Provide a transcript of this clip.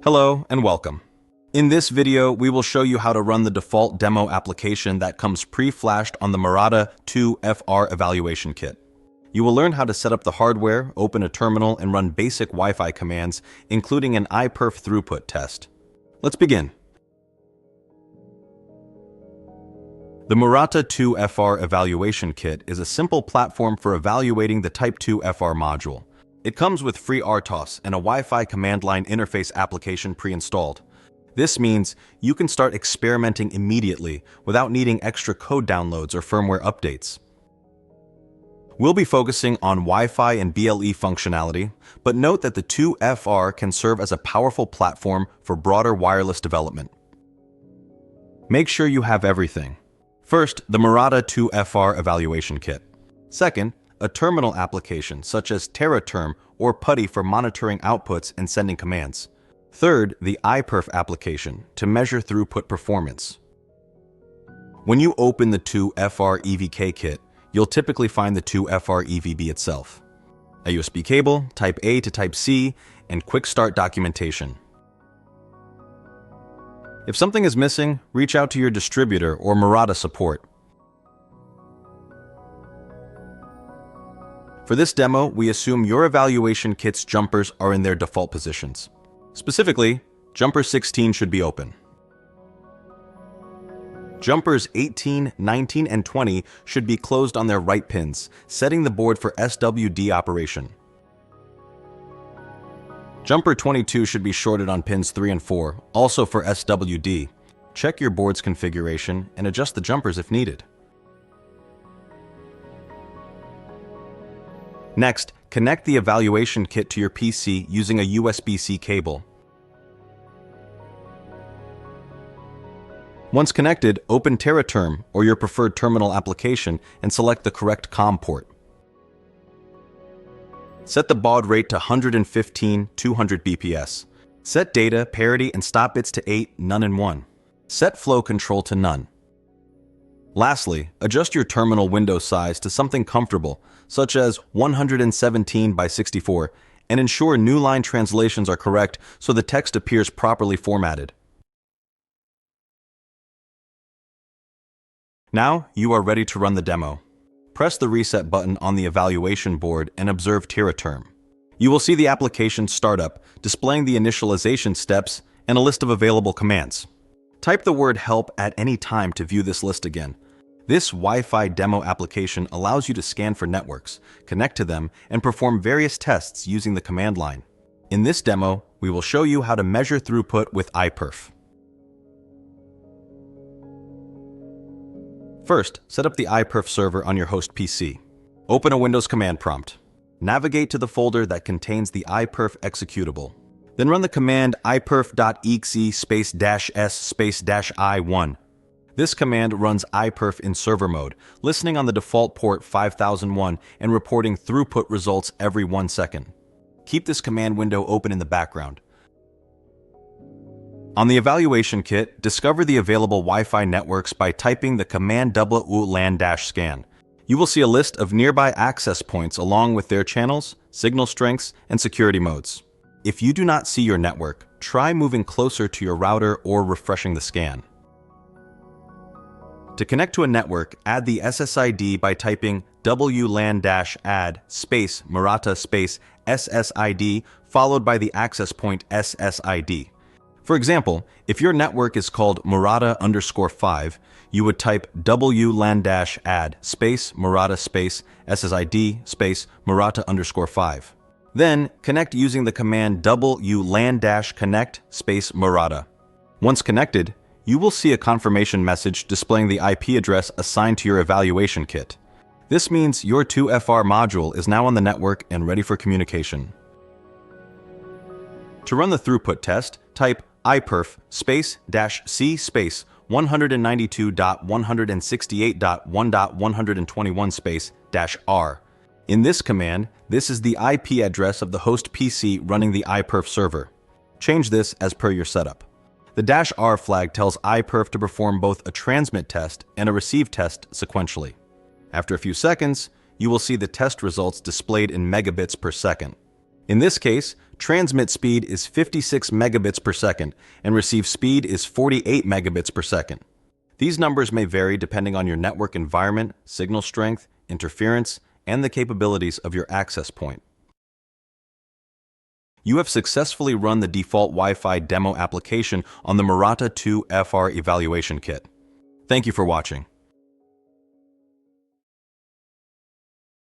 Hello and welcome. In this video, we will show you how to run the default demo application that comes pre-flashed on the Murata 2 FR evaluation kit. You will learn how to set up the hardware, open a terminal, and run basic Wi-Fi commands, including an iPerf throughput test. Let's begin. The Murata 2 FR evaluation kit is a simple platform for evaluating the Type 2 FR module. It comes with free RTOS and a Wi-Fi command line interface application pre-installed. This means you can start experimenting immediately without needing extra code downloads or firmware updates. We'll be focusing on Wi-Fi and BLE functionality, but note that the 2FR can serve as a powerful platform for broader wireless development. Make sure you have everything. First, the Murata 2FR evaluation kit. Second, a terminal application such as TerraTerm or PuTTY for monitoring outputs and sending commands. Third, the iPerf application to measure throughput performance. When you open the 2FR EVK kit, you'll typically find the 2FR EVB itself, a USB cable, Type A to Type C, and quick start documentation. If something is missing, reach out to your distributor or Murata support. For this demo, we assume your evaluation kit's jumpers are in their default positions. Specifically, jumper 16 should be open. Jumpers 18, 19, and 20 should be closed on their right pins, setting the board for SWD operation. Jumper 22 should be shorted on pins 3 and 4, also for SWD. Check your board's configuration and adjust the jumpers if needed. Next, connect the evaluation kit to your PC using a USB-C cable. Once connected, open TerraTerm or your preferred terminal application and select the correct COM port. Set the baud rate to 115, 200 bps. Set data, parity, and stop bits to 8, none, and 1. Set flow control to none. Lastly, adjust your terminal window size to something comfortable, such as 117 by 64, and ensure new line translations are correct so the text appears properly formatted. Now, you are ready to run the demo. Press the reset button on the evaluation board and observe TerraTerm. You will see the application start up, displaying the initialization steps and a list of available commands. Type the word help at any time to view this list again. This Wi-Fi demo application allows you to scan for networks, connect to them, and perform various tests using the command line. In this demo, we will show you how to measure throughput with iPerf. First, set up the iPerf server on your host PC. Open a Windows command prompt. Navigate to the folder that contains the iPerf executable. Then run the command iperf.exe --s -i1. This command runs iPerf in server mode, listening on the default port 5001 and reporting throughput results every 1 second. Keep this command window open in the background. On the evaluation kit, discover the available Wi-Fi networks by typing the command WLAN-scan. You will see a list of nearby access points along with their channels, signal strengths, and security modes. If you do not see your network, try moving closer to your router or refreshing the scan. To connect to a network, add the SSID by typing WLAN-add Murata SSID followed by the access point SSID. For example, if your network is called Murata_5, you would type WLAN-add Murata SSID Murata_5. Then, connect using the command WLAN-connect Murata. Once connected, you will see a confirmation message displaying the IP address assigned to your evaluation kit. This means your 2FR module is now on the network and ready for communication. To run the throughput test, type iPerf --c 192.168.1.121 -r. In this command, this is the IP address of the host PC running the iPerf server. Change this as per your setup. The -r flag tells iPerf to perform both a transmit test and a receive test sequentially. After a few seconds, you will see the test results displayed in megabits per second. In this case, transmit speed is 56 megabits per second and receive speed is 48 megabits per second. These numbers may vary depending on your network environment, signal strength, interference, and the capabilities of your access point. You have successfully run the default Wi-Fi demo application on the Murata 2 FR evaluation kit. Thank you for watching.